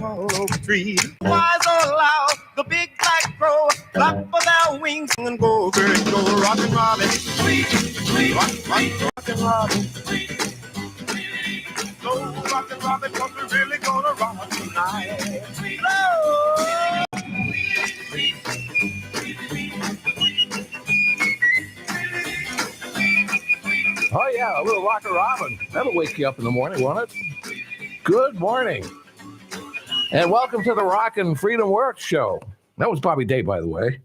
tall oak tree. Why so loud? The big black crow flap for their wings and go, bird, go, rockin' robin, sweet, sweet, rockin' robin, sweet, sweet, go, rockin' robin, 'cause we're really gonna rock tonight. Oh. Oh, yeah, a little Rocker Robin. That'll wake you up in the morning, won't it? Good morning. And welcome to the Rockin' Freedom Works show. That was Bobby Dade, by the way.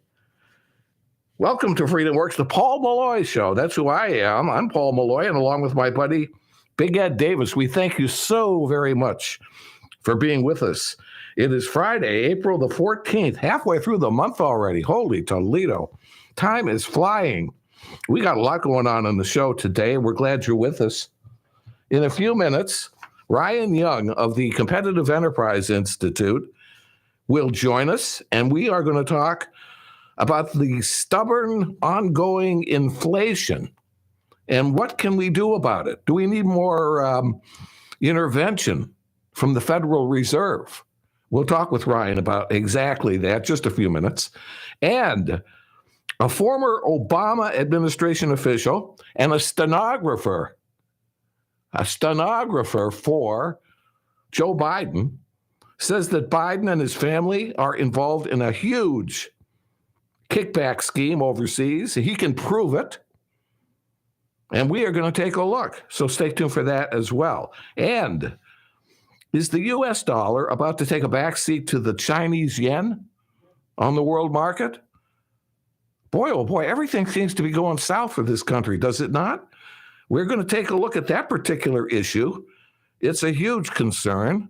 Welcome to Freedom Works, the Paul Molloy show. That's who I am. I'm Paul Molloy, and along with my buddy, Big Ed Davis, we thank you so very much for being with us. It is Friday, April the 14th, halfway through the month already. Holy Toledo. Time is flying. We got a lot going on the show today. We're glad you're with us. In a few minutes, Ryan Young of the Competitive Enterprise Institute will join us, and we are going to talk about the stubborn, ongoing inflation and what can we do about it. Do we need more intervention from the Federal Reserve? We'll talk with Ryan about exactly that, just a few minutes. And a former Obama administration official and a stenographer for Joe Biden, says that Biden and his family are involved in a huge kickback scheme overseas. He can prove it. And we are going to take a look. So stay tuned for that as well. And is the U.S. dollar about to take a backseat to the Chinese yen on the world market? Boy, oh boy, everything seems to be going south for this country, does it not? We're going to take a look at that particular issue. It's a huge concern.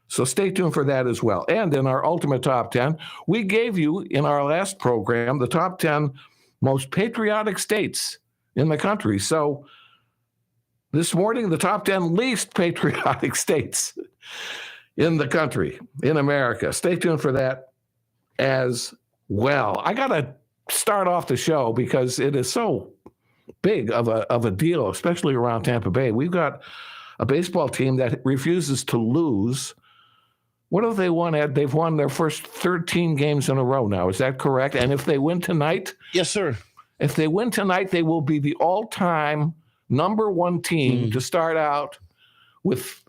So stay tuned for that as well. And in our Ultimate Top 10, we gave you in our last program the top 10 most patriotic states in the country. So this morning, the top 10 least patriotic states in the country, in America. Stay tuned for that as well. I got to start off the show because it is so big of a deal, especially around Tampa Bay. We've got a baseball team that refuses to lose. What have they won, Ed? They've won their first 13 games in a row now. Is that correct? And if they win tonight? Yes, sir. If they win tonight, they will be the all-time number one team to start out with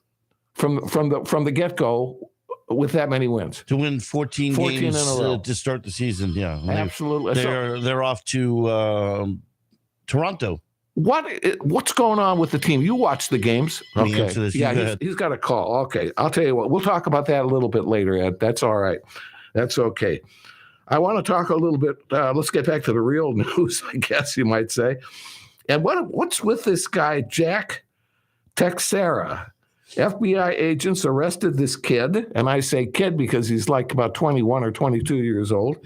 from the get-go with that many wins. To win 14 games in a row. To start the season, yeah. Absolutely. They're off to Toronto. What's going on with the team? You watch the games. Okay. Yeah, he's got a call. Okay. I'll tell you what. We'll talk about that a little bit later, Ed. That's all right. That's okay. I want to talk a little bit. Let's get back to the real news, I guess you might say. And what's with this guy, Jack Teixeira? FBI agents arrested this kid, and I say kid because he's like about 21 or 22 years old.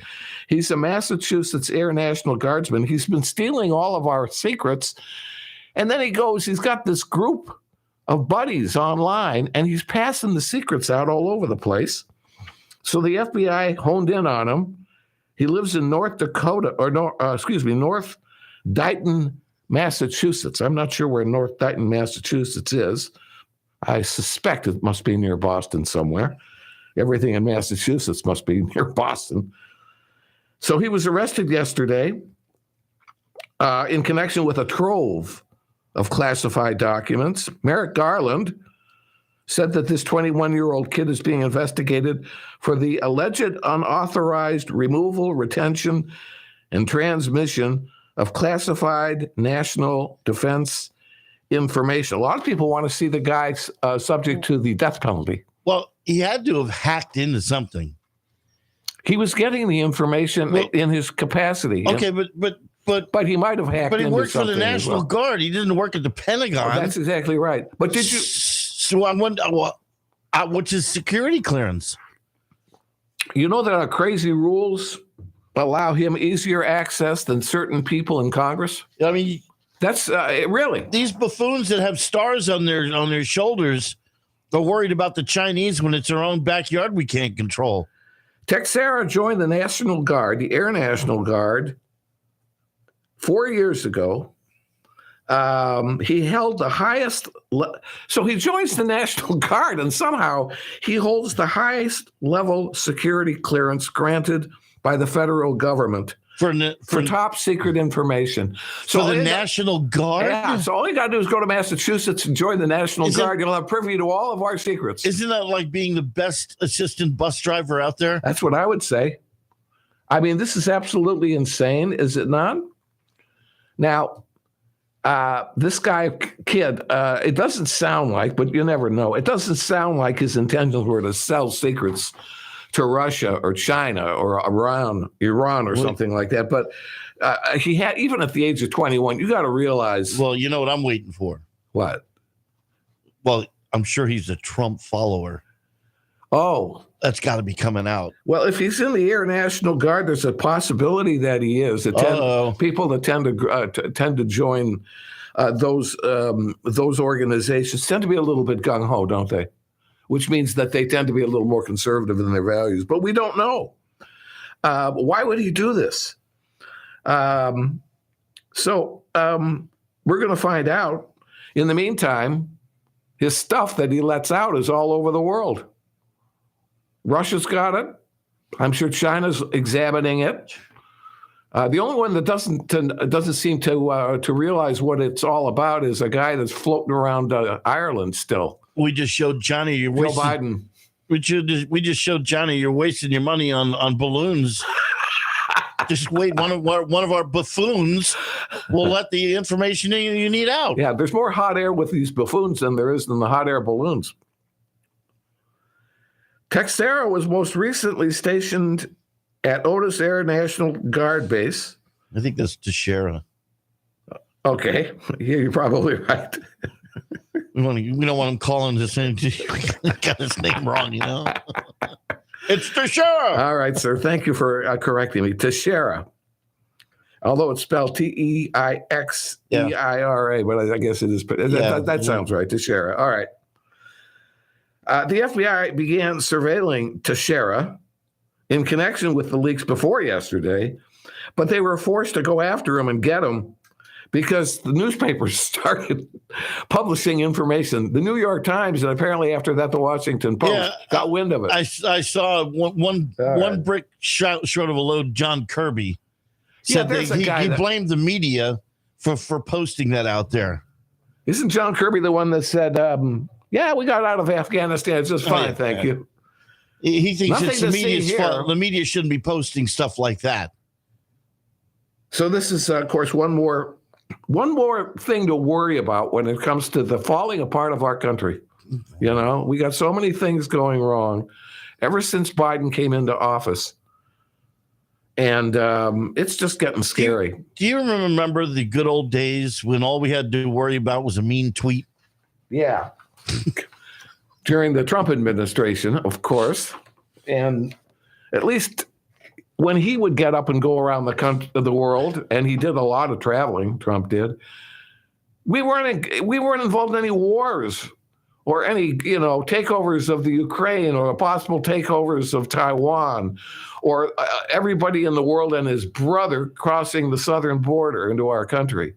He's a Massachusetts Air National Guardsman. He's been stealing all of our secrets. And then he's got this group of buddies online, and he's passing the secrets out all over the place. So the FBI honed in on him. He lives in North Dayton, Massachusetts. I'm not sure where North Dayton, Massachusetts is. I suspect it must be near Boston somewhere. Everything in Massachusetts must be near Boston. So he was arrested yesterday in connection with a trove of classified documents. Merrick Garland said that this 21-year-old kid is being investigated for the alleged unauthorized removal, retention, and transmission of classified national defense information. A lot of people want to see the guy subject to the death penalty. Well, he had to have hacked into something. He was getting the information in his capacity. Okay, but he might have hacked. But he worked for the National Guard. He didn't work at the Pentagon. Oh, that's exactly right. But did you? So I wonder, what's his security clearance? You know that our crazy rules allow him easier access than certain people in Congress. I mean, that's really these buffoons that have stars on their shoulders are worried about the Chinese when it's their own backyard we can't control. Teixeira joined the National Guard, the Air National Guard, 4 years ago. He held the highest. So he joins the National Guard, and somehow he holds the highest level security clearance granted by the federal government for top secret information. So the National Guard? Yeah. So all you got to do is go to Massachusetts and join the National Guard. You'll have privy to all of our secrets. Isn't that like being the best assistant bus driver out there? That's what I would say. I mean, this is absolutely insane, is it not? Now, this kid, it doesn't sound like, but you never know. It doesn't sound like his intentions were to sell secrets to Russia or China or Iran or something like that. But he had, even at the age of 21, you got to realize. Well, you know what I'm waiting for? What? Well, I'm sure he's a Trump follower. Oh. That's got to be coming out. Well, if he's in the Air National Guard, there's a possibility that he is. People that tend to join those organizations tend to be a little bit gung ho, don't they? Which means that they tend to be a little more conservative in their values. But we don't know. Why would he do this? So we're going to find out. In the meantime, his stuff that he lets out is all over the world. Russia's got it. I'm sure China's examining it. The only one that doesn't seem to realize what it's all about is a guy that's floating around Ireland still. We just showed Johnny you're wasting. Biden. We just showed Johnny you're wasting your money on balloons. Just wait, one of our buffoons will let the information you need out. Yeah, there's more hot air with these buffoons than there is in the hot air balloons. Texera was most recently stationed at Otis Air National Guard Base. I think that's Teixeira. Okay, yeah, you're probably right. We don't want him calling the same. Got his name wrong, you know. It's Teixeira. All right, sir. Thank you for correcting me. Teixeira, although it's spelled Teixeira, but I guess it is. That sounds right. Teixeira. All right. The FBI began surveilling Teixeira in connection with the leaks before yesterday, but they were forced to go after him and get him because the newspapers started publishing information. The New York Times, and apparently after that, the Washington Post got wind of it. I saw one brick short of a load. John Kirby said he blamed the media for posting that out there. Isn't John Kirby the one that said, yeah, we got out of Afghanistan. It's just fine, thank you. He thinks it's the media's fault. The media shouldn't be posting stuff like that. So this is, of course, one more thing to worry about when it comes to the falling apart of our country. You know, we got so many things going wrong ever since Biden came into office. And it's just getting scary. Do you remember the good old days when all we had to worry about was a mean tweet? Yeah. During the Trump administration, of course. And at least when he would get up and go around the world, and he did a lot of traveling, Trump did, we weren't involved in any wars or any, takeovers of the Ukraine or possible takeovers of Taiwan or everybody in the world and his brother crossing the southern border into our country.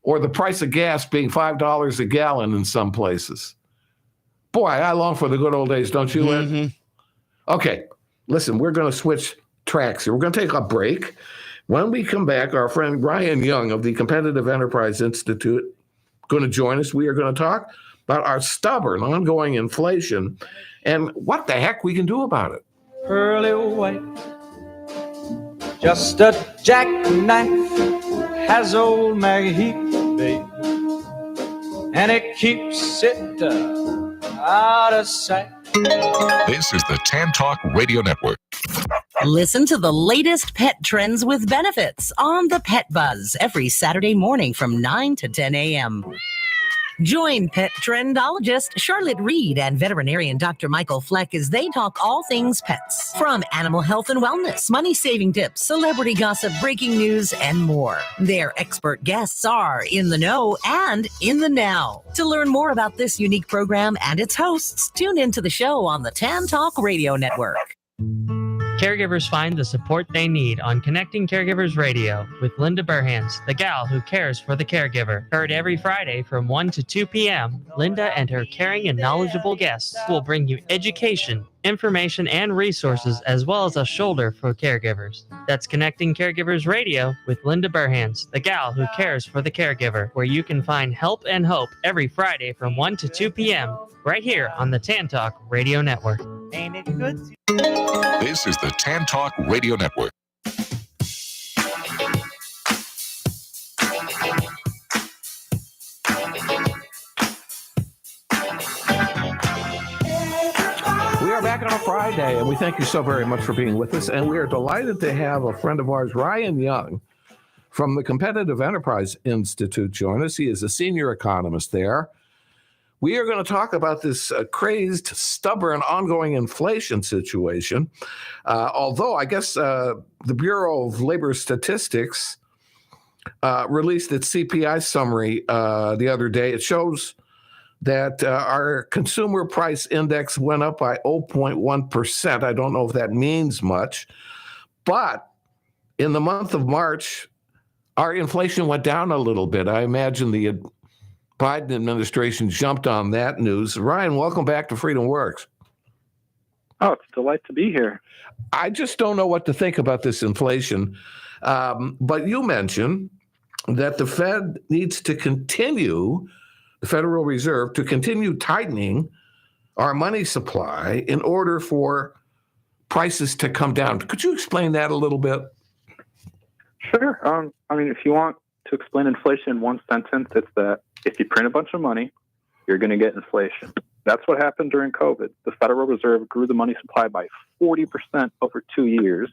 Or the price of gas being $5 a gallon in some places. Boy, I long for the good old days, don't you, Ed? Mm-hmm. Okay, listen, we're going to switch tracks here. We're going to take a break. When we come back, our friend Ryan Young of the Competitive Enterprise Institute going to join us. We are going to talk about our stubborn, ongoing inflation and what the heck we can do about it. Pearly white, just a jackknife, has old Maggie Heath, babe, and it keeps it out of sight. This is the Tan Talk Radio Network. Listen to the latest pet trends with benefits on the Pet Buzz every Saturday morning from 9 to 10 a.m. Join pet trendologist Charlotte Reed and veterinarian Dr. Michael Fleck as they talk all things pets. From animal health and wellness, money-saving tips, celebrity gossip, breaking news, and more. Their expert guests are in the know and in the now. To learn more about this unique program and its hosts, tune into the show on the Tan Talk Radio Network. Caregivers find the support they need on Connecting Caregivers Radio with Linda Burhans, the gal who cares for the caregiver. Heard every Friday from 1 to 2 p.m., Linda and her caring and knowledgeable guests will bring you education, information, and resources, as well as a shoulder for caregivers. That's Connecting Caregivers Radio with Linda Burhans, the gal who cares for the caregiver, where you can find help and hope every Friday from 1 to 2 p.m. right here on the Tan Talk Radio Network. Ain't it good? This is the Tan Talk Radio Network. We are back on a Friday, and we thank you so very much for being with us. And we are delighted to have a friend of ours, Ryan Young, from the Competitive Enterprise Institute, join us. He is a senior economist there. We are going to talk about this crazed, stubborn, ongoing inflation situation. Although I guess the Bureau of Labor Statistics released its CPI summary the other day. It shows that our consumer price index went up by 0.1%. I don't know if that means much, but in the month of March, our inflation went down a little bit. I imagine the Biden administration jumped on that news. Ryan, welcome back to Freedom Works. Oh, it's a delight to be here. I just don't know what to think about this inflation. But you mentioned that the Fed needs to continue, the Federal Reserve, to continue tightening our money supply in order for prices to come down. Could you explain that a little bit? Sure. If you want to explain inflation in one sentence, it's that if you print a bunch of money, you're going to get inflation. That's what happened during COVID. The Federal Reserve grew the money supply by 40% over 2 years.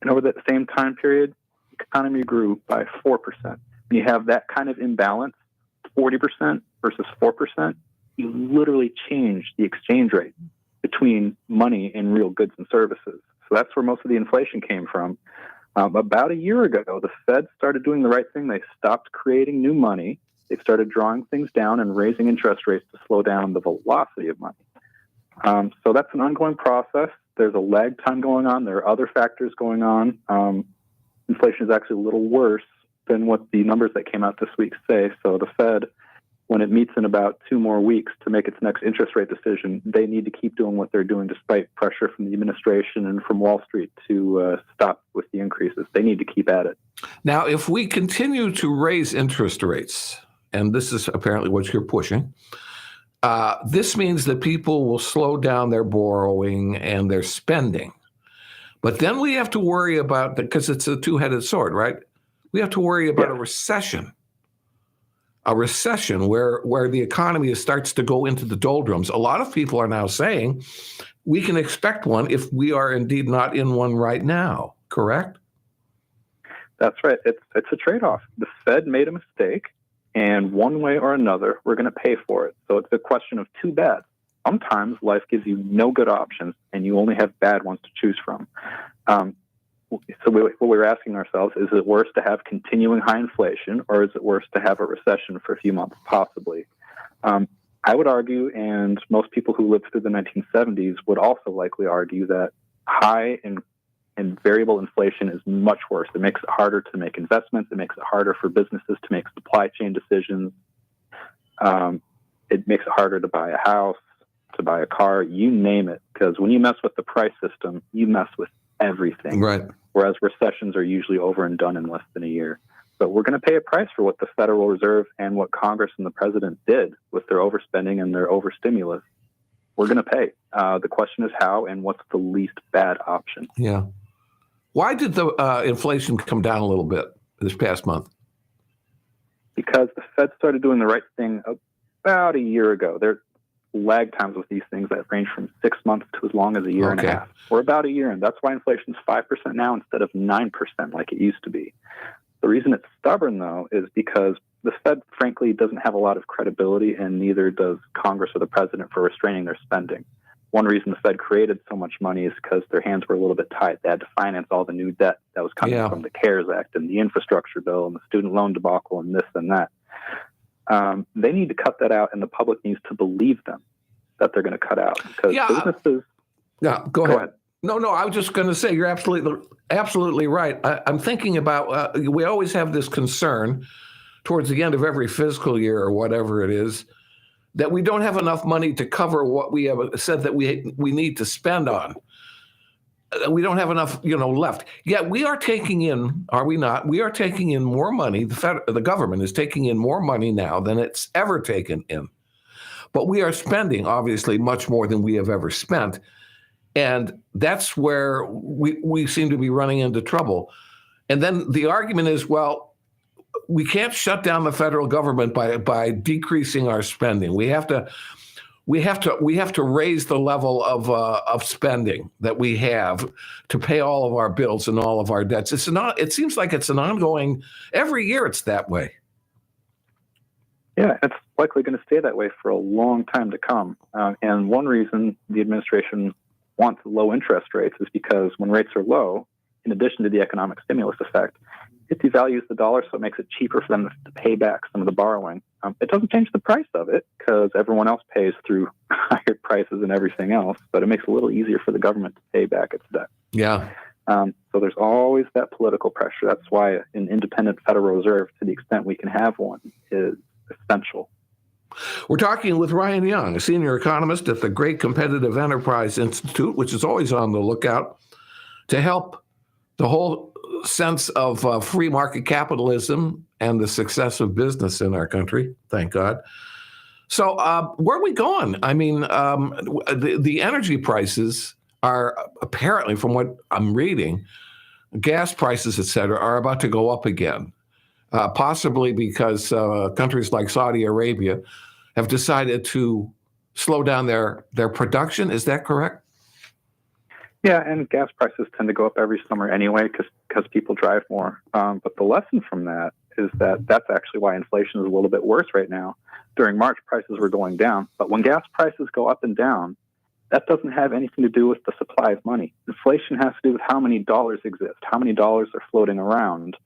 And over that same time period, the economy grew by 4%. When you have that kind of imbalance, 40% versus 4%, you literally change the exchange rate between money and real goods and services. So that's where most of the inflation came from. About a year ago, the Fed started doing the right thing. They stopped creating new money. They started drawing things down and raising interest rates to slow down the velocity of money. So that's an ongoing process. There's a lag time going on. There are other factors going on. Inflation is actually a little worse than what the numbers that came out this week say. So the Fed, when it meets in about 2 more weeks to make its next interest rate decision, they need to keep doing what they're doing despite pressure from the administration and from Wall Street to stop with the increases. They need to keep at it. Now, if we continue to raise interest rates, and this is apparently what you're pushing, this means that people will slow down their borrowing and their spending. But then we have to worry about, because it's a two-headed sword, right? We have to worry about a recession where the economy starts to go into the doldrums. A lot of people are now saying we can expect one if we are indeed not in one right now, correct? That's right. It's a trade-off. The Fed made a mistake, and one way or another, we're going to pay for it. So it's a question of too bad. Sometimes life gives you no good options, and you only have bad ones to choose from. So what we're asking ourselves, is it worse to have continuing high inflation, or is it worse to have a recession for a few months, possibly? I would argue, and most people who lived through the 1970s would also likely argue, that high and variable inflation is much worse. It makes it harder to make investments. It makes it harder for businesses to make supply chain decisions. It makes it harder to buy a house, to buy a car, you name it. Because when you mess with the price system, you mess with everything. Right. Whereas recessions are usually over and done in less than a year. So we're going to pay a price for what the Federal Reserve and what Congress and the president did with their overspending and their overstimulus. We're going to pay. The question is how, and what's the least bad option. Yeah. Why did the inflation come down a little bit this past month? Because the Fed started doing the right thing about a year ago. There are lag times with these things that range from 6 months to as long as a year and a half. We're about a year in. That's why inflation is 5% now instead of 9% like it used to be. The reason it's stubborn, though, is because the Fed, frankly, doesn't have a lot of credibility, and neither does Congress or the president for restraining their spending. One reason the Fed created so much money is because their hands were a little bit tied. They had to finance all the new debt that was coming from the CARES Act and the infrastructure bill and the student loan debacle and this and that. They need to cut that out, and the public needs to believe them that they're going to cut out. Because businesses... Yeah, go ahead. No. I was just going to say you're absolutely right. I'm thinking about we always have this concern towards the end of every fiscal year or whatever it is that we don't have enough money to cover what we have said that we need to spend on. We don't have enough, left. Yet we are taking in, are we not? We are taking in more money. The government is taking in more money now than it's ever taken in. But we are spending, obviously, much more than we have ever spent. And that's where we seem to be running into trouble. And then the argument is, well, we can't shut down the federal government by decreasing our spending. We have to raise the level of spending that we have to pay all of our bills and all of our debts. It seems like it's an ongoing. Every year, it's that way. Yeah, it's likely going to stay that way for a long time to come. And one reason the administration wants low interest rates is because when rates are low, in addition to the economic stimulus effect, it devalues the dollar, so it makes it cheaper for them to pay back some of the borrowing. It doesn't change the price of it because everyone else pays through higher prices and everything else, but it makes it a little easier for the government to pay back its debt. Yeah. So there's always that political pressure. That's why an independent Federal Reserve, to the extent we can have one, is essential. We're talking with Ryan Young, a senior economist at the Great Competitive Enterprise Institute, which is always on the lookout to help the whole sense of free market capitalism and the success of business in our country. Thank God. So where are we going? I mean, the energy prices are apparently, from what I'm reading, gas prices, et cetera, are about to go up again. Possibly because countries like Saudi Arabia have decided to slow down their production. Is that correct? Yeah, and gas prices tend to go up every summer anyway because people drive more. But the lesson from that is that that's actually why inflation is a little bit worse right now. During March, prices were going down. But when gas prices go up and down, that doesn't have anything to do with the supply of money. Inflation has to do with how many dollars exist, how many dollars are floating around.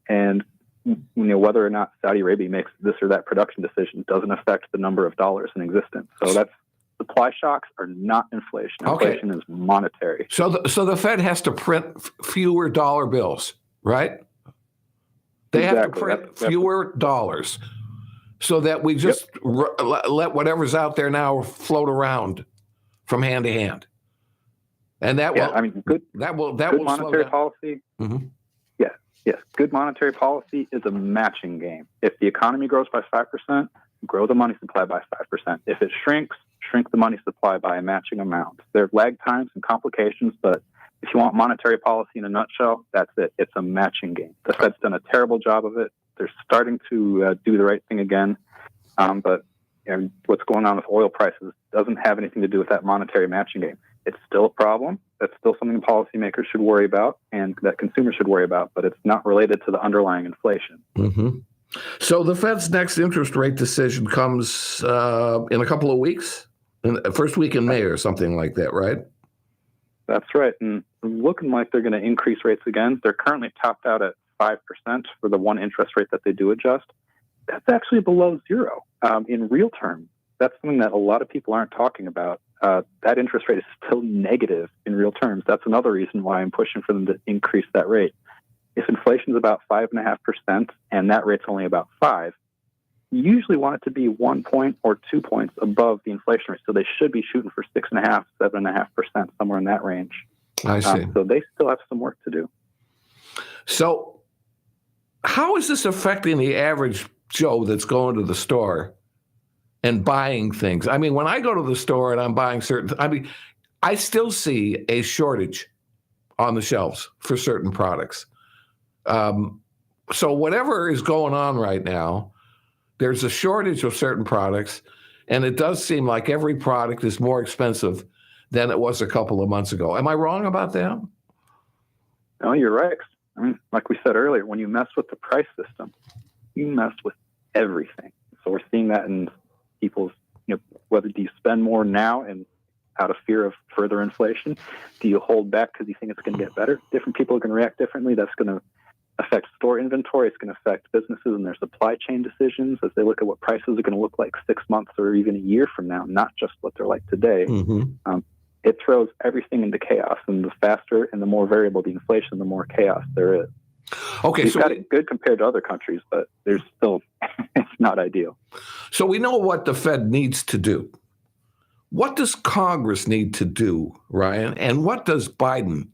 And whether or not Saudi Arabia makes this or that production decision doesn't affect the number of dollars in existence. So that's supply shocks are not inflation. Inflation is monetary. So the Fed has to print fewer dollar bills, right? They have to print fewer dollars so that we just let whatever's out there now float around from hand to hand. And that will good monetary policy. Mm-hmm. Yes, good monetary policy is a matching game. If the economy grows by 5%, grow the money supply by 5%. If it shrinks, shrink the money supply by a matching amount. There are lag times and complications, but if you want monetary policy in a nutshell, that's it. It's a matching game. The Fed's done a terrible job of it. They're starting to do the right thing again. But what's going on with oil prices doesn't have anything to do with that monetary matching game. It's still a problem. That's still something policymakers should worry about and that consumers should worry about, but it's not related to the underlying inflation. Mm-hmm. So the Fed's next interest rate decision comes in a couple of weeks, first week in May or something like that, right? That's right. And looking like they're going to increase rates again. They're currently topped out at 5% for the one interest rate that they do adjust. That's actually below zero in real terms. That's something that a lot of people aren't talking about. That interest rate is still negative in real terms. That's another reason why I'm pushing for them to increase that rate. If inflation is about 5.5% and that rate's only about 5%, you usually want it to be 1 point or 2 points above the inflation rate. So they should be shooting for 6.5%, 7.5%, somewhere in that range. I see. So they still have some work to do. So how is this affecting the average Joe that's going to the store and buying things? I mean, when I go to the store and I'm buying I still see a shortage on the shelves for certain products. So whatever is going on right now, there's a shortage of certain products, and it does seem like every product is more expensive than it was a couple of months ago. Am I wrong about that? No, you're right. I mean, like we said earlier, when you mess with the price system, you mess with everything. So we're seeing that in people's, whether do you spend more now and out of fear of further inflation? Do you hold back because you think it's going to get better? Different people are going to react differently. That's going to affect store inventory. It's going to affect businesses and their supply chain decisions as they look at what prices are going to look like 6 months or even a year from now, not just what they're like today. Mm-hmm. it throws everything into chaos. And the faster and the more variable the inflation, the more chaos there is. Okay, We've so got it good compared to other countries, but there's still, it's not ideal. So we know what the Fed needs to do. What does Congress need to do, Ryan? And what does Biden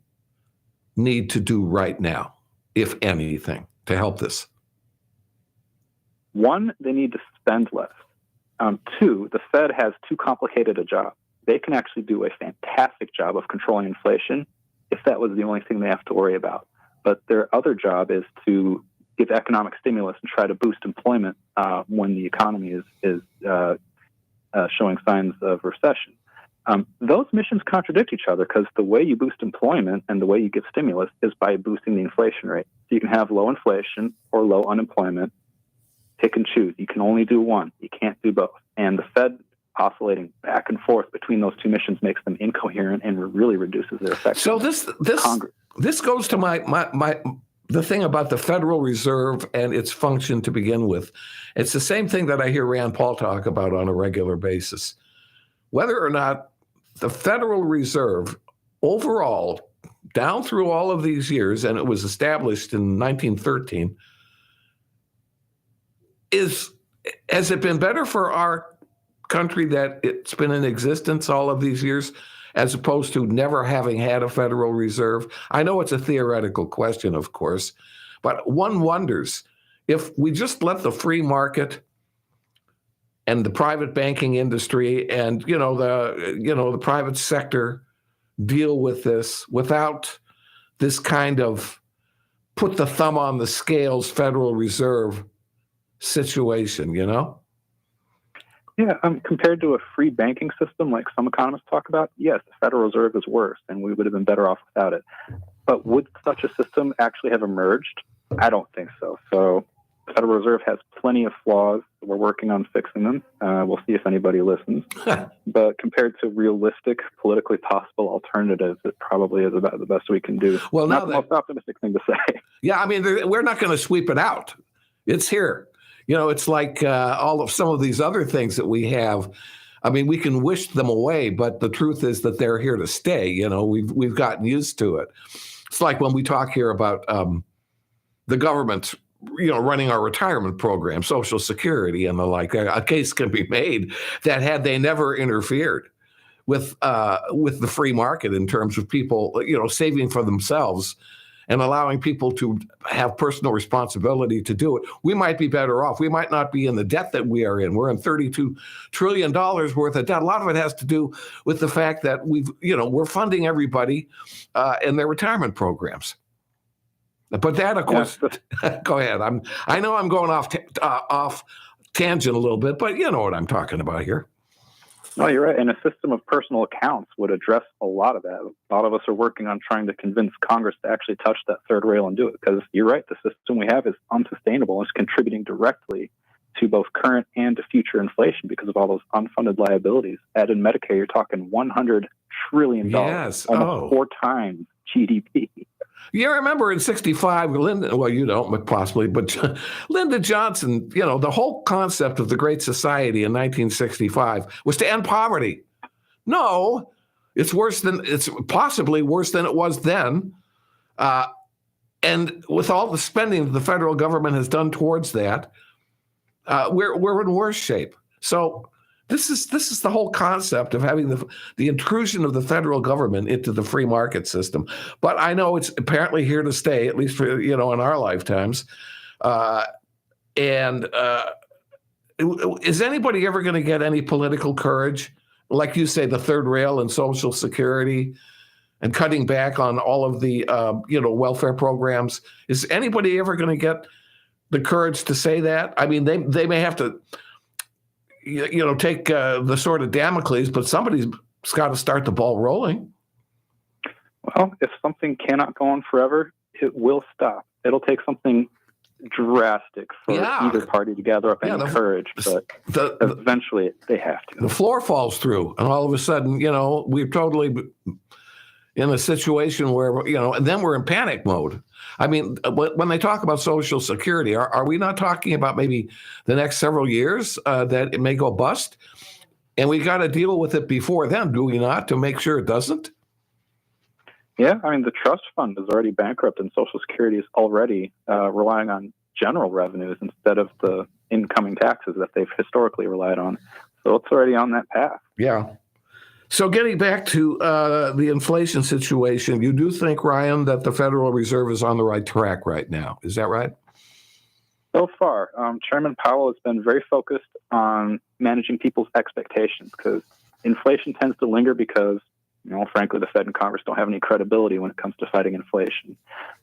need to do right now, if anything, to help this? One, they need to spend less. Two, the Fed has too complicated a job. They can actually do a fantastic job of controlling inflation if that was the only thing they have to worry about. But their other job is to give economic stimulus and try to boost employment when the economy is showing signs of recession. Those missions contradict each other because the way you boost employment and the way you give stimulus is by boosting the inflation rate. So you can have low inflation or low unemployment. Pick and choose. You can only do one. You can't do both. And the Fed oscillating back and forth between those two missions makes them incoherent and really reduces their effectiveness. So this goes to the thing about the Federal Reserve and its function to begin with. It's the same thing that I hear Rand Paul talk about on a regular basis. Whether or not the Federal Reserve overall, down through all of these years, and it was established in 1913, has it been better for our country that it's been in existence all of these years as opposed to never having had a Federal Reserve? I know it's a theoretical question, of course, but one wonders if we just let the free market and the private banking industry and the private sector deal with this without this kind of put the thumb on the scales Federal Reserve situation, Yeah, compared to a free banking system like some economists talk about, yes, the Federal Reserve is worse and we would have been better off without it. But would such a system actually have emerged? I don't think so. So the Federal Reserve has plenty of flaws. We're working on fixing them. We'll see if anybody listens. But compared to realistic, politically possible alternatives, it probably is about the best we can do. Well, not the most optimistic thing to say. Yeah, I mean, we're not going to sweep it out. It's here. It's like some of these other things that we have. I mean, we can wish them away, but the truth is that they're here to stay. We've gotten used to it. It's like when we talk here about the government, running our retirement program, Social Security, and the like. A case can be made that had they never interfered with the free market in terms of people, saving for themselves and allowing people to have personal responsibility to do it, we might be better off. We might not be in the debt that we are in. We're in $32 trillion worth of debt. A lot of it has to do with the fact that we're funding everybody in their retirement programs. But that, of course, go ahead. I know I'm going off tangent a little bit, but you know what I'm talking about here. No, you're right. And a system of personal accounts would address a lot of that. A lot of us are working on trying to convince Congress to actually touch that third rail and do it. Because you're right, the system we have is unsustainable and is contributing directly to both current and to future inflation because of all those unfunded liabilities. Add in Medicare, you're talking $100 trillion, yes. Almost 4 times GDP. You remember in 65, Lyndon, well, you don't possibly, but Lyndon Johnson, the whole concept of the Great Society in 1965 was to end poverty. No, it's possibly worse than it was then. And with all the spending that the federal government has done towards that, we're in worse shape. So this is the whole concept of having the intrusion of the federal government into the free market system. But I know it's apparently here to stay, at least for in our lifetimes. Is anybody ever going to get any political courage, like you say, the third rail and Social Security, and cutting back on all of the welfare programs? Is anybody ever going to get the courage to say that? I mean, they may have to. Take the sword of Damocles, but somebody's got to start the ball rolling. Well, if something cannot go on forever, it will stop. It'll take something drastic for either party to gather up any courage, but eventually they have to. The floor falls through, and all of a sudden, we're totally in a situation where, and then we're in panic mode. I mean, when they talk about Social Security, are we not talking about maybe the next several years that it may go bust? And we got to deal with it before then, do we not, to make sure it doesn't? Yeah, I mean, the trust fund is already bankrupt, and Social Security is already relying on general revenues instead of the incoming taxes that they've historically relied on. So it's already on that path. Yeah. So getting back to the inflation situation, you do think, Ryan, that the Federal Reserve is on the right track right now. Is that right? So far, Chairman Powell has been very focused on managing people's expectations because inflation tends to linger because, frankly, the Fed and Congress don't have any credibility when it comes to fighting inflation.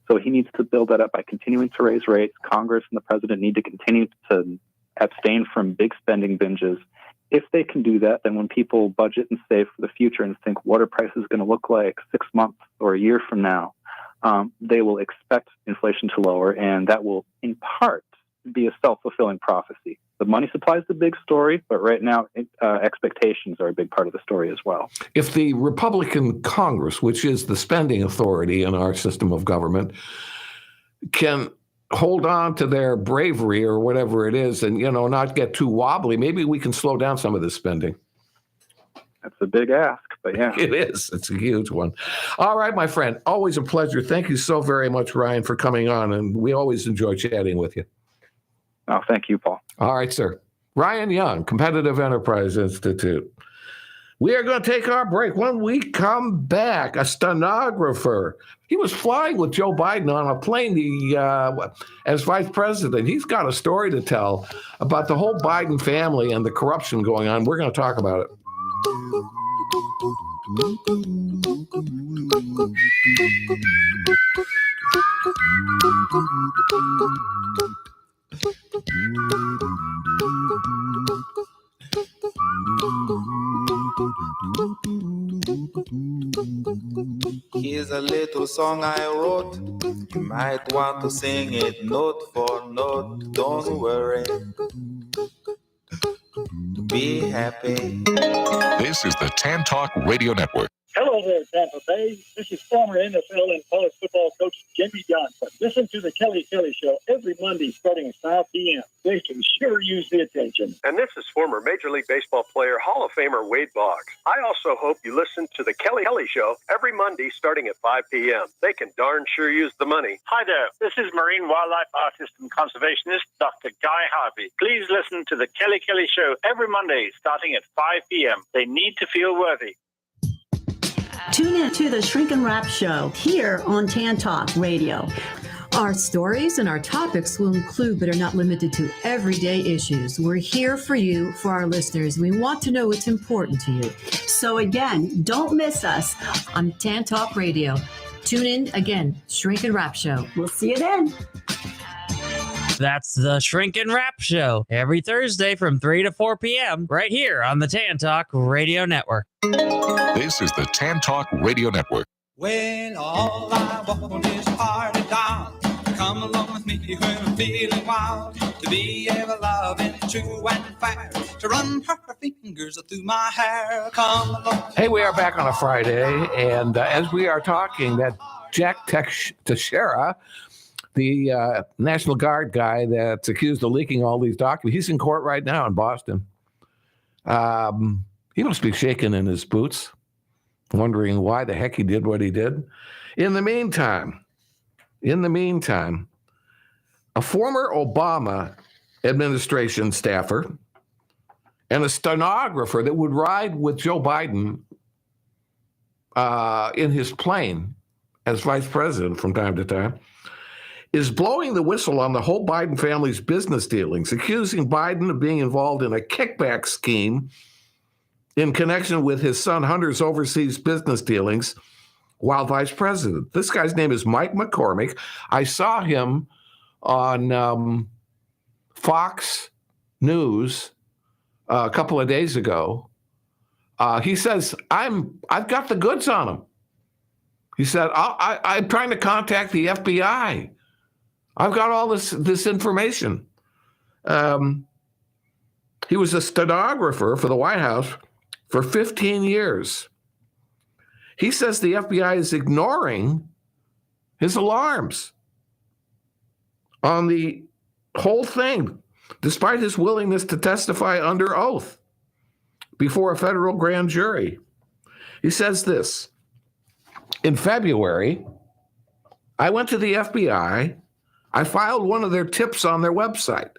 So he needs to build that up by continuing to raise rates. Congress and the president need to continue to abstain from big spending binges. If they can do that, then when people budget and save for the future and think what are prices going to look like 6 months or a year from now, they will expect inflation to lower, and that will, in part, be a self-fulfilling prophecy. The money supply is the big story, but right now expectations are a big part of the story as well. If the Republican Congress, which is the spending authority in our system of government, can hold on to their bravery or whatever it is and, not get too wobbly, maybe we can slow down some of this spending. That's a big ask, but yeah. It is. It's a huge one. All right, my friend. Always a pleasure. Thank you so very much, Ryan, for coming on, and we always enjoy chatting with you. Oh, thank you, Paul. All right, sir. Ryan Young, Competitive Enterprise Institute. We are going to take our break. When we come back, a stenographer. He was flying with Joe Biden on a plane as vice president. He's got a story to tell about the whole Biden family and the corruption going on. We're going to talk about it. Here's a little song I wrote. You might want to sing it note for note. Don't worry. Be happy. This is the Tan Talk Radio Network. Hello there, Tampa Bay. This is former NFL and college football coach Jimmy Johnson. Listen to the Kelly Show every Monday starting at 5 p.m. They can sure use the attention. And this is former Major League Baseball player, Hall of Famer Wade Boggs. I also hope you listen to the Kelly Show every Monday starting at 5 p.m. They can darn sure use the money. Hi there. This is marine wildlife artist and conservationist Dr. Guy Harvey. Please listen to the Kelly Show every Monday starting at 5 p.m. They need to feel worthy. Tune in to the Shrink and Wrap Show here on Tan Talk Radio. Our stories and our topics will include, but are not limited to, everyday issues. We're here for you, for our listeners. We want to know what's important to you. So again, don't miss us on Tan Talk Radio. Tune in again, Shrink and Wrap Show. We'll see you then. That's the Shrink and Wrap Show every Thursday from 3 to 4 p.m. right here on the Tan Talk Radio Network. This is the Tan Talk Radio Network. Well, all I want is party down. Come along with me when I'm feeling wild. To be ever loving, true and fair. To run her fingers through my hair. Come along. Hey, we are back on a Friday, and as we are talking, that Jack Teixeira, the National Guard guy that's accused of leaking all these documents, he's in court right now in Boston. He must be shaking in his boots, wondering why the heck he did what he did. In the meantime, a former Obama administration staffer and a stenographer that would ride with Joe Biden in his plane as vice president from time to time is blowing the whistle on the whole Biden family's business dealings, accusing Biden of being involved in a kickback scheme in connection with his son Hunter's overseas business dealings while vice president. This guy's name is Mike McCormick. I saw him on Fox News a couple of days ago. He says, I've got the goods on him. He said, I'm trying to contact the FBI. I've got all this information. He was a stenographer for the White House for 15 years. He says the FBI is ignoring his alarms on the whole thing, despite his willingness to testify under oath. before a federal grand jury. He says this: in February, I went to the FBI. I filed one of their tips on their website.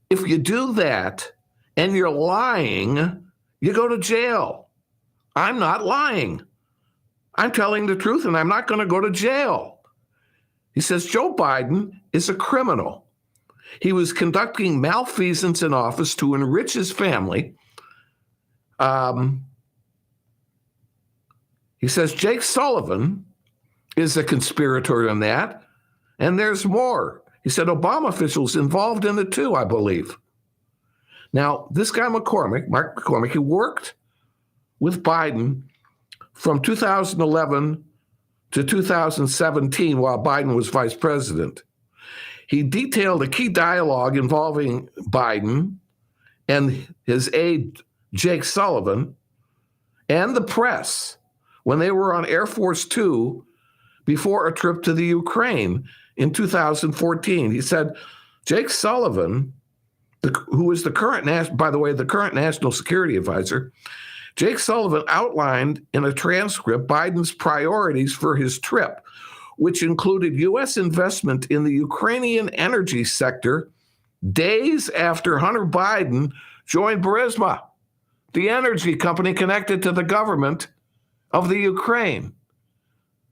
If you do that and you're lying, you go to jail. I'm not lying. I'm telling the truth, and I'm not going to go to jail. He says Joe Biden is a criminal. He was conducting malfeasance in office to enrich his family. He says Jake Sullivan is a conspirator in that, and there's more. He said Obama officials involved in it too, I believe. Now, this guy Mark McCormick, he worked with Biden from 2011 to 2017 while Biden was vice president. He detailed a key dialogue involving Biden and his aide, Jake Sullivan, and the press when they were on Air Force Two before a trip to the Ukraine in 2014. He said, Jake Sullivan, who is the current national security advisor, Jake Sullivan outlined in a transcript Biden's priorities for his trip, which included U.S. investment in the Ukrainian energy sector days after Hunter Biden joined Burisma, the energy company connected to the government of the Ukraine.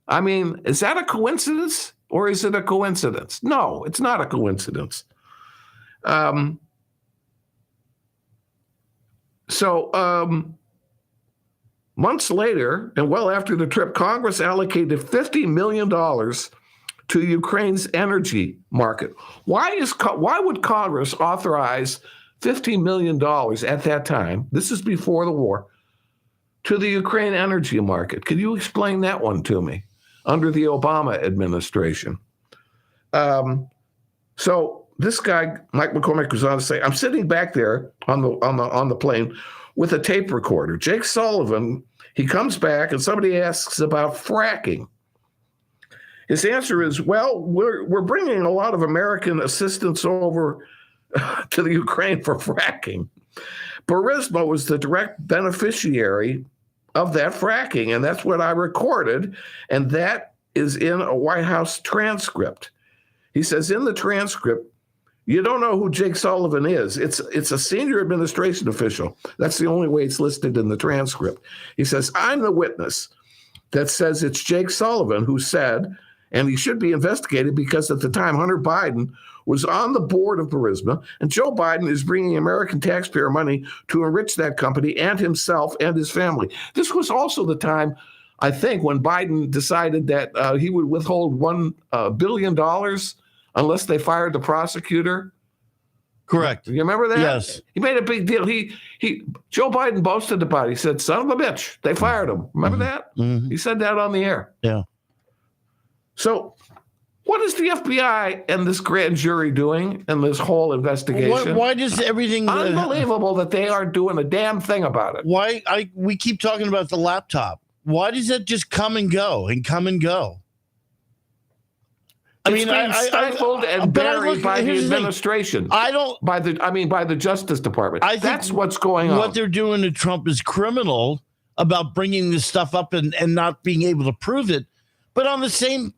I mean, is that a coincidence or is it a coincidence? No, it's not a coincidence. Months later, and well after the trip, Congress allocated $50 million to Ukraine's energy market. Why would Congress authorize $50 million at that time, this is before the war, to the Ukraine energy market? Could you explain that one to me? Under the Obama administration. So this guy, Mike McCormick, was on to say, I'm sitting back there on the plane with a tape recorder. Jake Sullivan, he comes back and somebody asks about fracking. His answer is, well, we're bringing a lot of American assistance over to the Ukraine for fracking. Burisma was the direct beneficiary of that fracking, and that's what I recorded, and that is in a White House transcript. He says in the transcript, you don't know who Jake Sullivan is. It's a senior administration official. That's the only way it's listed in the transcript. He says, I'm the witness that says it's Jake Sullivan who said, and he should be investigated because at the time Hunter Biden was on the board of Burisma, and Joe Biden is bringing American taxpayer money to enrich that company and himself and his family. This was also the time, I think, when Biden decided that he would withhold $1 billion unless they fired the prosecutor. Correct. You remember that? Yes. He made a big deal. Joe Biden boasted about it. He said, son of a bitch, they fired him. Remember that? Mm-hmm. He said that on the air. Yeah. So what is the FBI and this grand jury doing in this whole investigation? Why does everything... Unbelievable that they aren't doing a damn thing about it. We keep talking about the laptop. Why does it just come and go and come and go? It's being stifled and buried by the administration. By the Justice Department. I think that's what's going on. What they're doing to Trump is criminal about bringing this stuff up and not being able to prove it. But on the same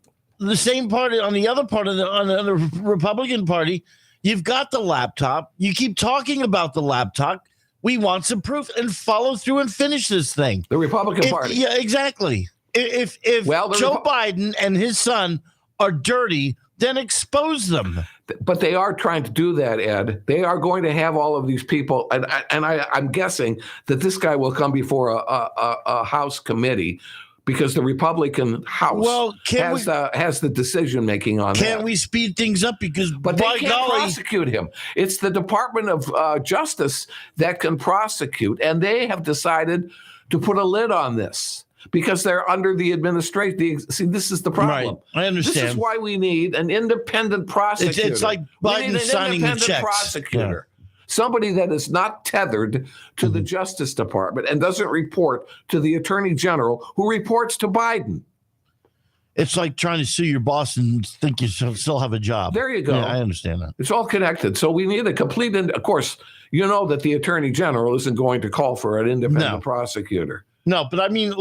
party, on the other part of on the Republican Party, you've got the laptop. You keep talking about the laptop. We want some proof and follow through and finish this thing. The Republican Party. Yeah, exactly. If Joe Biden and his son are dirty, then expose them. But they are trying to do that, Ed. They are going to have all of these people, and I'm guessing that this guy will come before a House committee because the Republican House has the decision making on that. Can't we speed things up? But they can't prosecute him. It's the Department of Justice that can prosecute, and they have decided to put a lid on this. Because they're under the administration. See, this is the problem. Right. I understand. This is why we need an independent prosecutor. It's like Biden signing the checks. Prosecutor. Yeah. Somebody that is not tethered to the Justice Department and doesn't report to the Attorney General, who reports to Biden. It's like trying to sue your boss and think you still have a job. There you go. Yeah, I understand that. It's all connected. So we need a complete, of course, you know that the Attorney General isn't going to call for an independent prosecutor. No, but I mean,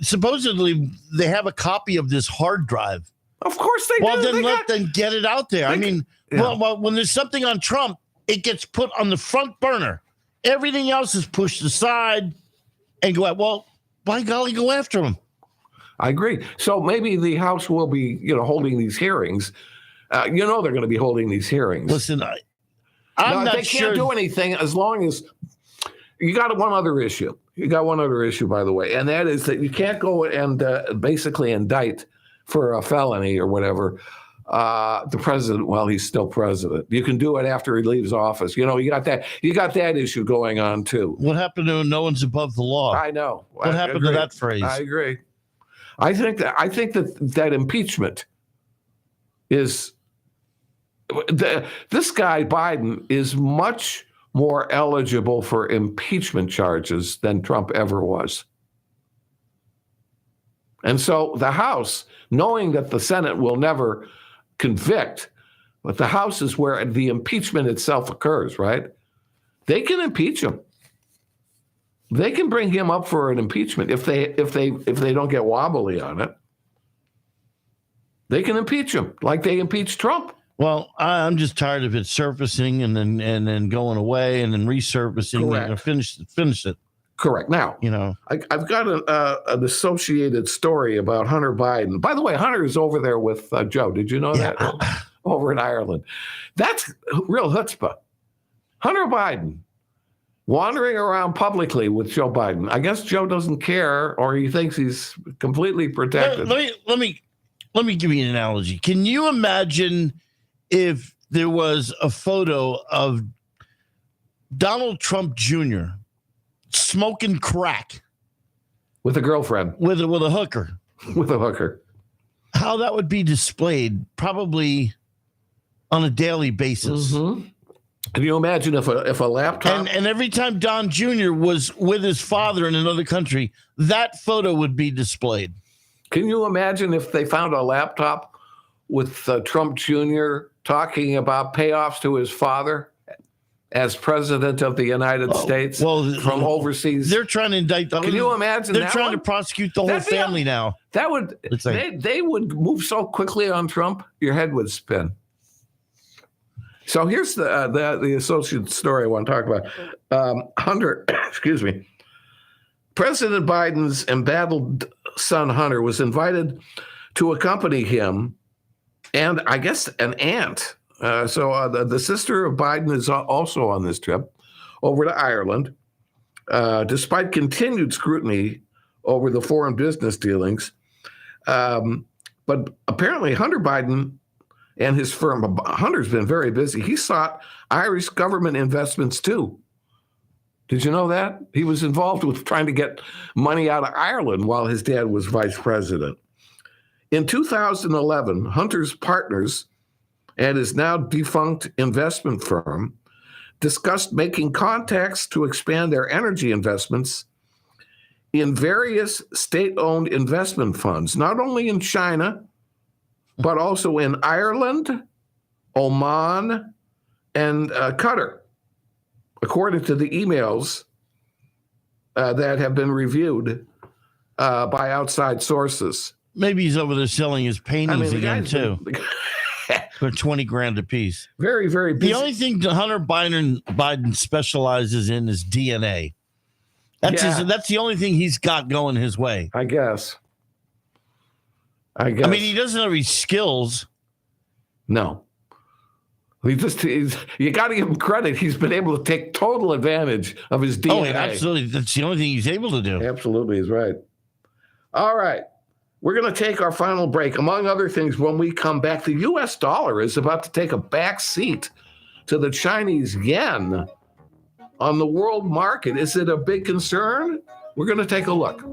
supposedly they have a copy of this hard drive. Of course they do. Well, then let them get it out there. Well, when there's something on Trump, it gets put on the front burner. Everything else is pushed aside and go out. Well, by golly, go after him. I agree. So maybe the House will be, holding these hearings. They're going to be holding these hearings. Listen, I'm not they can't do anything as long as you got one other issue. You got one other issue, by the way, and that is that you can't go and basically indict for a felony or whatever the president while he's still president. You can do it after he leaves office. You got that issue going on too. What happened to no one's above the law? I know. What happened to that phrase? I agree. I think that impeachment is this guy Biden is much more eligible for impeachment charges than Trump ever was. And so the House, knowing that the Senate will never convict, but the House is where the impeachment itself occurs, right? They can impeach him. They can bring him up for an impeachment if they don't get wobbly on it. They can impeach him like they impeached Trump. Well, I'm just tired of it surfacing and then going away and then resurfacing. Correct. And finish it. Correct. Now, I've got an associated story about Hunter Biden. By the way, Hunter is over there with Joe. Did you know that? Over in Ireland. That's real chutzpah. Hunter Biden wandering around publicly with Joe Biden. I guess Joe doesn't care, or he thinks he's completely protected. Let me give you an analogy. Can you imagine if there was a photo of Donald Trump Jr. smoking crack with a girlfriend, with a hooker, with a hooker? How that would be displayed, probably on a daily basis. Mm-hmm. Can you imagine if a laptop and every time Don Jr. was with his father in another country, that photo would be displayed? Can you imagine if they found a laptop with Trump Jr. talking about payoffs to his father as president of the United States from overseas? They're trying to indict. Can you imagine? They're trying to prosecute the whole family now. That would they would move so quickly on Trump, your head would spin. So here's the associate story I want to talk about. Hunter, excuse me. President Biden's embattled son Hunter was invited to accompany him, and I guess an aunt. So the sister of Biden is also on this trip over to Ireland, despite continued scrutiny over the foreign business dealings. But apparently Hunter Biden and his firm, Hunter's been very busy. He sought Irish government investments too. Did you know that? He was involved with trying to get money out of Ireland while his dad was vice president. In 2011, Hunter's partners and his now defunct investment firm discussed making contacts to expand their energy investments in various state-owned investment funds, not only in China, but also in Ireland, Oman, and Qatar, according to the emails that have been reviewed by outside sources. Maybe he's over there selling his paintings again, too. For $20,000 a piece. Very, very busy. The only thing Hunter Biden specializes in is DNA. That's the only thing he's got going his way. I guess. I mean, he doesn't have any skills. No. You got to give him credit. He's been able to take total advantage of his DNA. Oh, absolutely. That's the only thing he's able to do. Absolutely is right. All right. We're going to take our final break. Among other things, when we come back, the U.S. dollar is about to take a back seat to the Chinese yen on the world market. Is it a big concern? We're going to take a look.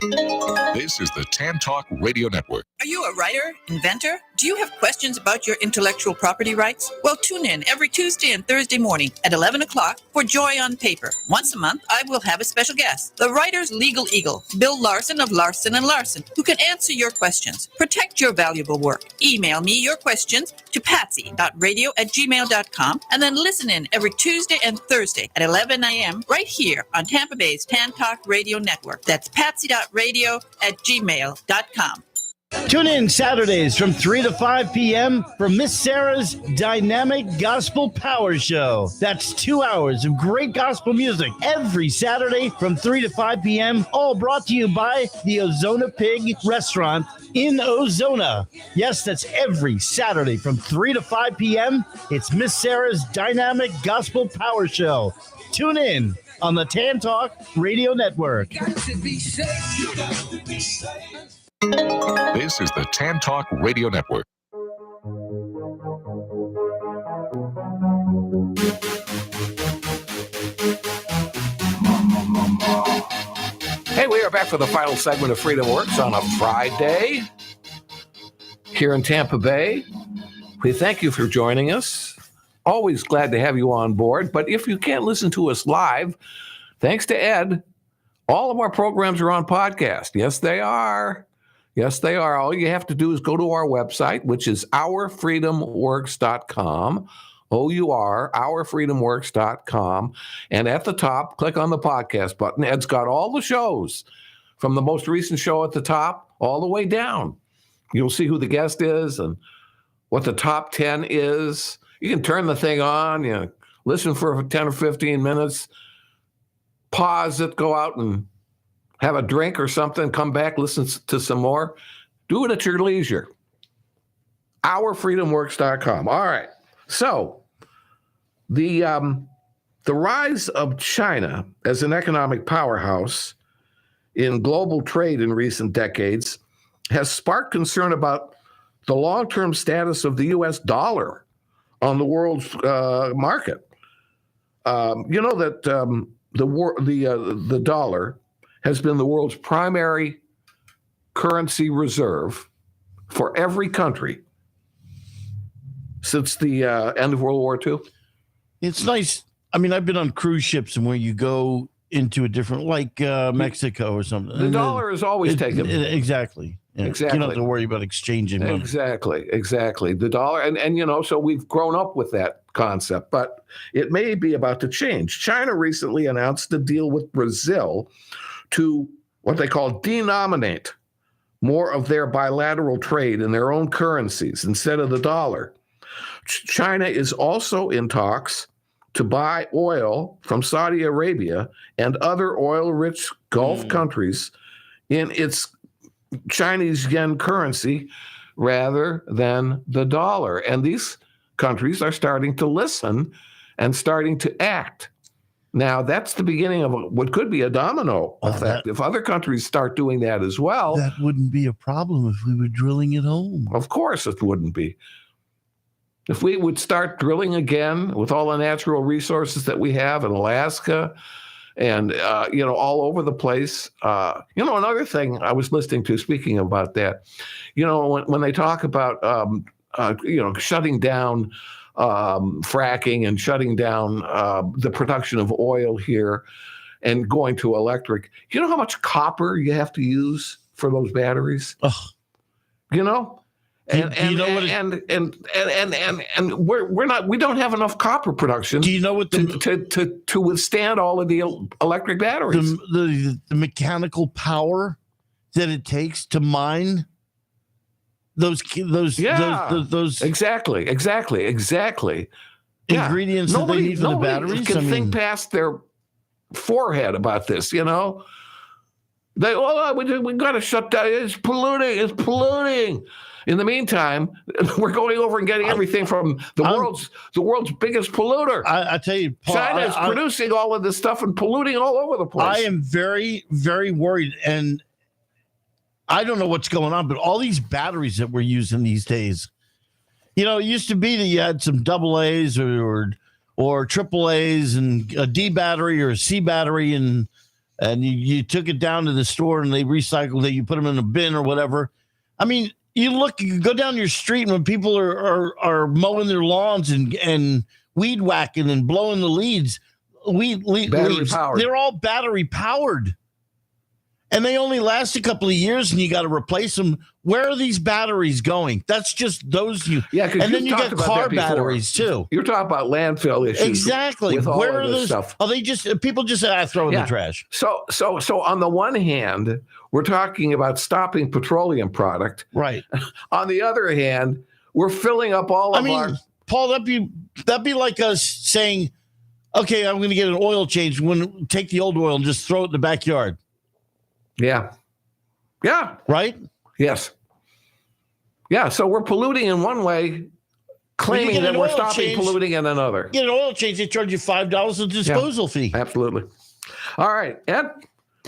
This is the Tan Talk Radio Network. Are you a writer, inventor? Do you have questions about your intellectual property rights? Well, tune in every Tuesday and Thursday morning at 11 o'clock for Joy on Paper. Once a month, I will have a special guest, the writer's legal eagle, Bill Larson of Larson & Larson, who can answer your questions. Protect your valuable work. Email me your questions to patsy.radio@gmail.com and then listen in every Tuesday and Thursday at 11 a.m. right here on Tampa Bay's Tan Talk Radio Network. That's patsy.radio@gmail.com. Tune in Saturdays from 3 to 5 p.m. for Miss Sarah's Dynamic Gospel Power Show. That's 2 hours of great gospel music every Saturday from 3 to 5 p.m., all brought to you by the Ozona Pig Restaurant in Ozona. Yes, that's every Saturday from 3 to 5 p.m. It's Miss Sarah's Dynamic Gospel Power Show. Tune in on the Tan Talk Radio Network. This is the Tan Talk Radio Network. Hey, we are back for the final segment of Freedom Works on a Friday here in Tampa Bay. We thank you for joining us. Always glad to have you on board. But if you can't listen to us live, thanks to Ed, all of our programs are on podcast. Yes, they are. Yes, they are. All you have to do is go to our website, which is ourfreedomworks.com, ourfreedomworks.com. And at the top, click on the podcast button. Ed's got all the shows from the most recent show at the top all the way down. You'll see who the guest is and what the top 10 is. You can turn the thing on, listen for 10 or 15 minutes, pause it, go out and have a drink or something, come back, listen to some more. Do it at your leisure. Ourfreedomworks.com. All right. So the rise of China as an economic powerhouse in global trade in recent decades has sparked concern about the long-term status of the U.S. dollar on the world's market. You know that the dollar has been the world's primary currency reserve for every country since the end of World War II. It's nice. I mean, I've been on cruise ships and where you go into a different, like Mexico or something. The dollar is always taken. Exactly. Yeah. Exactly. You don't have to worry about exchanging money. Exactly. The dollar, and so we've grown up with that concept, but it may be about to change. China recently announced a deal with Brazil to what they call denominate more of their bilateral trade in their own currencies instead of the dollar. China is also in talks to buy oil from Saudi Arabia and other oil-rich Gulf countries in its Chinese yen currency rather than the dollar. And these countries are starting to listen and starting to act. Now, that's the beginning of what could be a domino effect. If other countries start doing that as well. That wouldn't be a problem if we were drilling at home. Of course it wouldn't be. If we would start drilling again with all the natural resources that we have in Alaska and, all over the place. Another thing I was listening to, speaking about that, when they talk about, shutting down fracking and shutting down the production of oil here and going to electric, you know how much copper you have to use for those batteries? We don't have enough copper production. Do you know what to withstand all of the electric batteries? The mechanical power that it takes to mine those exactly ingredients that they need for the batteries. Can think past their forehead about this, we got to shut down. It's polluting. In the meantime, we're going over and getting everything from the world's biggest polluter. I tell you, Paul, China is producing all of this stuff and polluting all over the place. I am very, very worried, and I don't know what's going on, but all these batteries that we're using these days, it used to be that you had some double A's or triple A's and a D battery or a C battery, and and you took it down to the store and they recycled it, you put them in a bin or whatever. I mean, you go down your street and when people are mowing their lawns and weed whacking and blowing the leaves, they're all battery powered. And they only last a couple of years and you got to replace them. Where are these batteries going? That's just those and then you got car batteries too. You're talking about landfill issues. Exactly. With all Where of are this those stuff. Are they just people just throw in the trash? So on the one hand, we're talking about stopping petroleum product. Right. On the other hand, we're filling up all of our Paul, that'd be like us saying, okay, I'm going to get an oil change. Take the old oil and just throw it in the backyard. Yeah. Yeah. Right? Yes. Yeah. So we're polluting in one way, claiming that we're stopping polluting in another. Get an oil change, they charge you $5 a disposal fee. Absolutely. All right. Ed,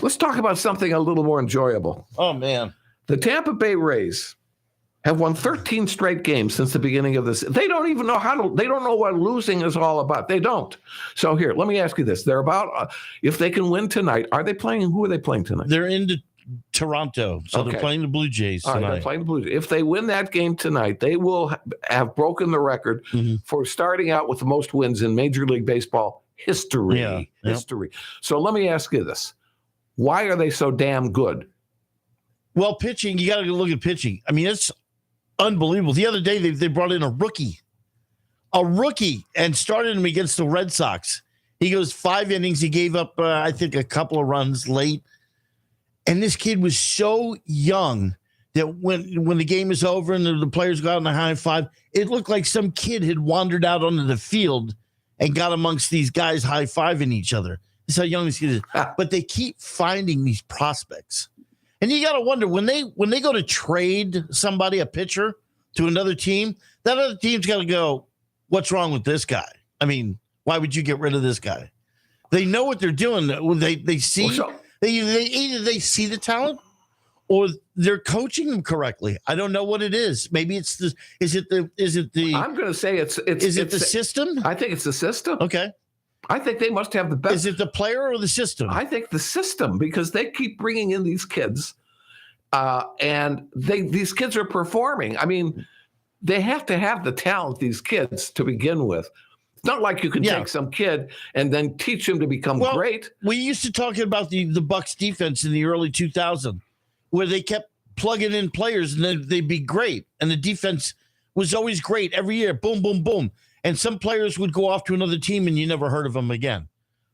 let's talk about something a little more enjoyable. Oh, man. The Tampa Bay Rays have won 13 straight games since the beginning of this. They don't even know they don't know what losing is all about. They don't. So here, let me ask you this. They're about, if they can win tonight, who are they playing tonight? They're into Toronto. So they're playing the Blue Jays tonight. They're playing the Blue Jays. If they win that game tonight, they will have broken the record for starting out with the most wins in Major League Baseball history. Yeah. History. So let me ask you this. Why are they so damn good? Well, pitching, you got to look at pitching. I mean, it's unbelievable. The other day, they brought in a rookie, and started him against the Red Sox. He goes 5 innings. He gave up, I think, a couple of runs late. And this kid was so young that when the game is over and the players got on the high five, it looked like some kid had wandered out onto the field and got amongst these guys high-fiving each other. That's how young this kid is. But they keep finding these prospects. And you got to wonder, when they go to trade somebody, a pitcher, to another team, that other team's got to go, what's wrong with this guy? I mean, why would you get rid of this guy? They know what they're doing. They see either they see the talent or they're coaching them correctly. I don't know what it is. Maybe it's the I'm going to say it's the system? I think it's the system. Okay. I think they must have the best. Is it the player or the system? I think the system, because they keep bringing in these kids, and these kids are performing. I mean, they have to have the talent, these kids, to begin with. It's not like you can take some kid and then teach him to become great. We used to talk about the Bucs defense in the early 2000s, where they kept plugging in players and then they'd be great, and the defense was always great every year. Boom, boom, boom. And some players would go off to another team and you never heard of them again.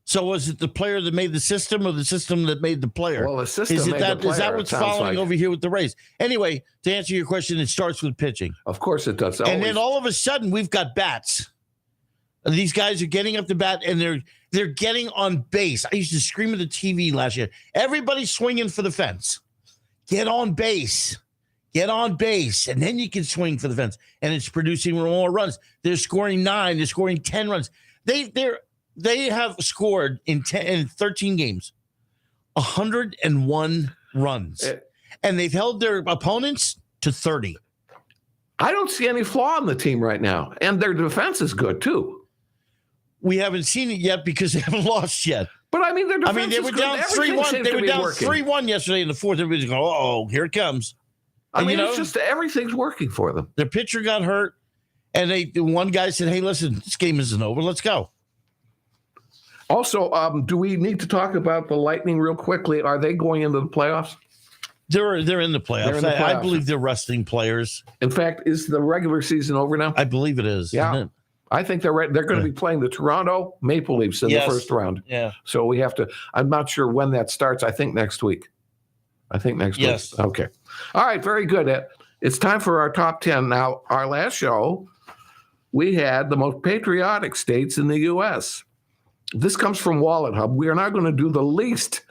So was it the player that made the system or the system that made the player? Well, the system made the player. Is that what's following over here with the Rays? Anyway, to answer your question, it starts with pitching. Of course it does. And then all of a sudden, we've got bats. And these guys are getting up the bat and they're getting on base. I used to scream at the TV last year. Everybody's swinging for the fence. Get on base. Get on base, and then you can swing for the fence, and it's producing more runs. They're scoring 9. They're scoring 10 runs. They have scored in 13 games 101 runs, and they've held their opponents to 30. I don't see any flaw in the team right now, and their defense is good too. We haven't seen it yet because they haven't lost yet. But I mean, their defense they were down 3-1. They were down 3-1 yesterday in the fourth. Everybody's going, "Oh, here it comes." I mean, it's just everything's working for them. Their pitcher got hurt, and one guy said, "Hey, listen, this game isn't over. Let's go." Also, do we need to talk about the Lightning real quickly? Are they going into the playoffs? They're in the playoffs. I believe they're resting players. In fact, is the regular season over now? I believe it is. Yeah, isn't it? I think they're right. They're going to be playing the Toronto Maple Leafs in the first round. Yeah. So we have to. I'm not sure when that starts. I think next week. Yes. Week. Okay. All right. Very good. It's time for our top 10. Now, our last show, we had the most patriotic states in the U.S. This comes from Wallet Hub. We are now going to do the least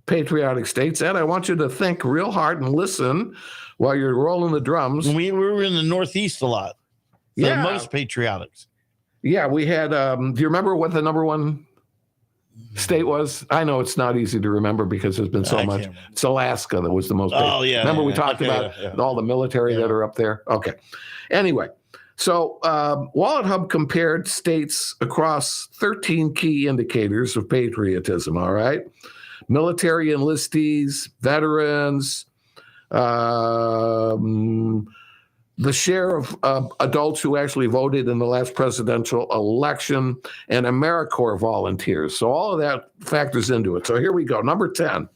patriotic states. Ed, I want you to think real hard and listen while you're rolling the drums. We were in the Northeast a lot. The most patriotics. Yeah, we had, do you remember what the number one state was? I know it's not easy to remember because there's been so much. It's Alaska that was the most. Oh, yeah. Remember we talked about all the military that are up there? Okay. Anyway, so Wallet Hub compared states across 13 key indicators of patriotism, all right? military enlistees, veterans, the share of adults who actually voted in the last presidential election, and AmeriCorps volunteers. So all of that factors into it. So here we go. Number 10.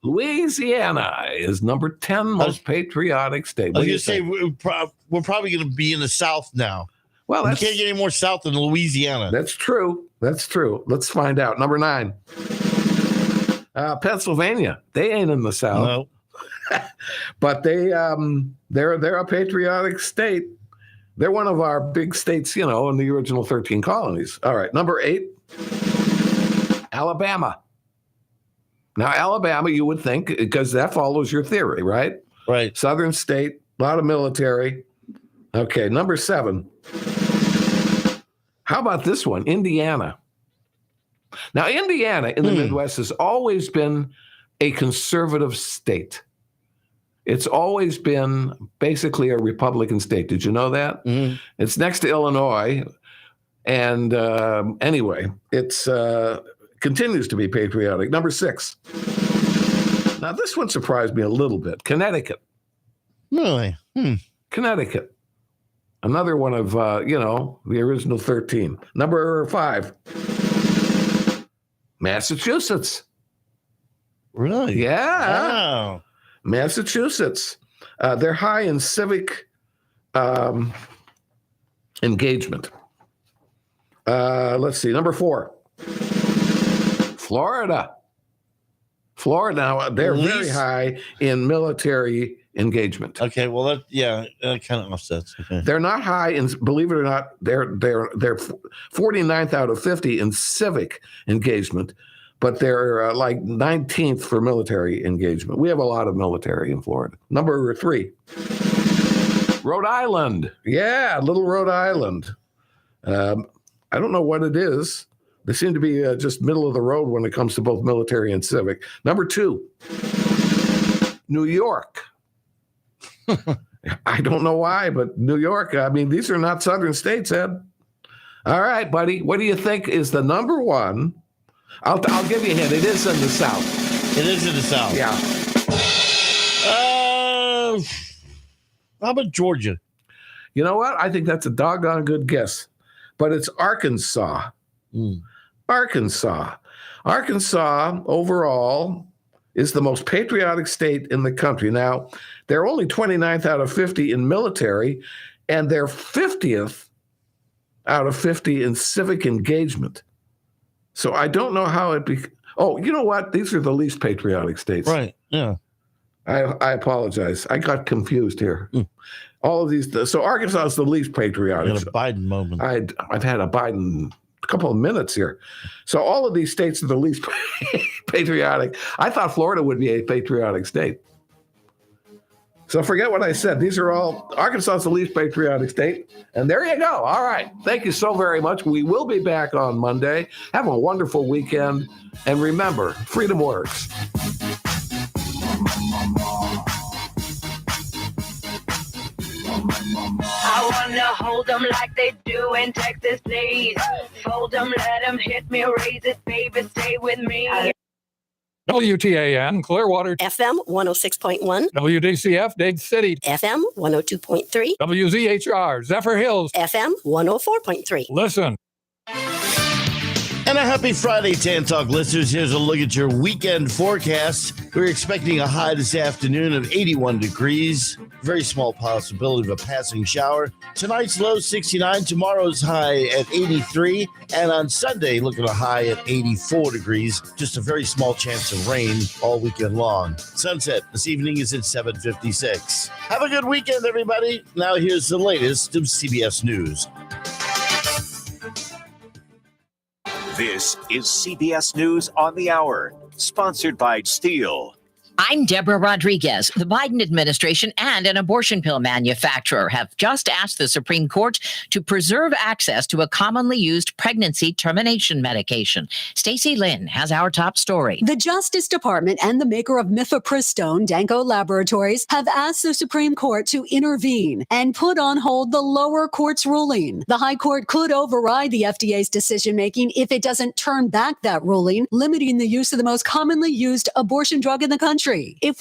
Louisiana is number 10 most patriotic state. I was going to say, we're probably going to be in the South now. Well, you can't get any more South than Louisiana. That's true. That's true. Let's find out. Number 9. Pennsylvania. They ain't in the South. No. But they're a patriotic state. They're one of our big states, in the original 13 colonies. All right, number 8, Alabama. Now, Alabama, you would think, because that follows your theory, right? Right. Southern state, a lot of military. Okay, number 7. How about this one, Indiana? Now, Indiana in the Midwest has always been a conservative state. It's always been basically a Republican state. Did you know that? Mm-hmm. It's next to Illinois. And anyway, it's continues to be patriotic. Number 6. Now, this one surprised me a little bit. Connecticut. Really? Connecticut. Another one of, the original 13. Number 5. Massachusetts. Really? Yeah. Wow. Massachusetts. They're high in civic engagement. Let's see. Number 4. Florida. Now, they're very high in military engagement. Okay, well, that kind of offsets. Okay. They're not high in, believe it or not, they're 49th out of 50 in civic engagement, but they're like 19th for military engagement. We have a lot of military in Florida. Number 3, Rhode Island. Yeah, little Rhode Island. I don't know what it is. They seem to be just middle of the road when it comes to both military and civic. Number 2, New York. I don't know why, but New York, I mean, these are not southern states, Ed. All right, buddy. What do you think is the number 1? I'll give you a hint. It is in the South. It is in the South. Yeah. How about Georgia? You know what? I think that's a doggone good guess. But it's Arkansas. Arkansas overall is the most patriotic state in the country. Now, they're only 29th out of 50 in military, and they're 50th out of 50 in civic engagement. So I don't know how it oh, you know what? These are the least patriotic states. Right, yeah. I apologize. I got confused here. All of these. So Arkansas is the least patriotic. You had a Biden moment. I've had a Biden couple of minutes here. So all of these states are the least patriotic. I thought Florida would be a patriotic state. So forget what I said. These are all, Arkansas is the least patriotic state. And there you go. All right. Thank you so very much. We will be back on Monday. Have a wonderful weekend. And remember, freedom works. I wanna hold them like they do in Texas, please. Fold them, let them hit me, raise it, baby, stay with me. WTAN, Clearwater. FM 106.1. WDCF, Dade City. FM 102.3. WZHR, Zephyrhills. FM 104.3. Listen. And a happy Friday, Tan Talk listeners. Here's a look at your weekend forecast. We're expecting a high this afternoon of 81 degrees. Very small possibility of a passing shower. Tonight's low 69. Tomorrow's high at 83. And on Sunday, look at a high at 84 degrees. Just a very small chance of rain all weekend long. Sunset this evening is at 7:56. Have a good weekend, everybody. Now here's the latest of CBS News. This is CBS News on the Hour, sponsored by Steel. I'm Deborah Rodriguez. The Biden administration and an abortion pill manufacturer have just asked the Supreme Court to preserve access to a commonly used pregnancy termination medication. Stacey Lynn has our top story. The Justice Department and the maker of mifepristone, Danco Laboratories, have asked the Supreme Court to intervene and put on hold the lower court's ruling. The High Court could override the FDA's decision-making if it doesn't turn back that ruling, limiting the use of the most commonly used abortion drug in the country. If